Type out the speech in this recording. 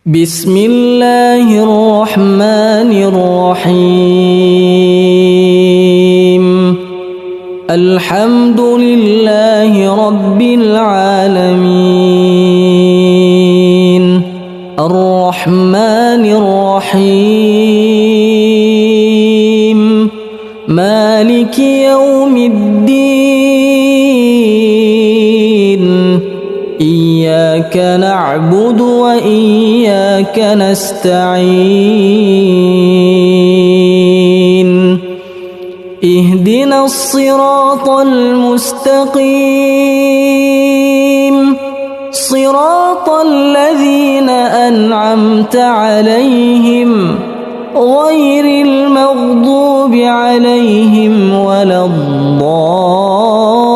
بسم الله الرحمن الرحيم الحمد لله رب العالمين الرحمن الرحيم مالك يوم الدين إياك نعبد وإياك نستعين اهدنا الصراط المستقيم صراط الذين أنعمت عليهم غير المغضوب عليهم ولا الضالين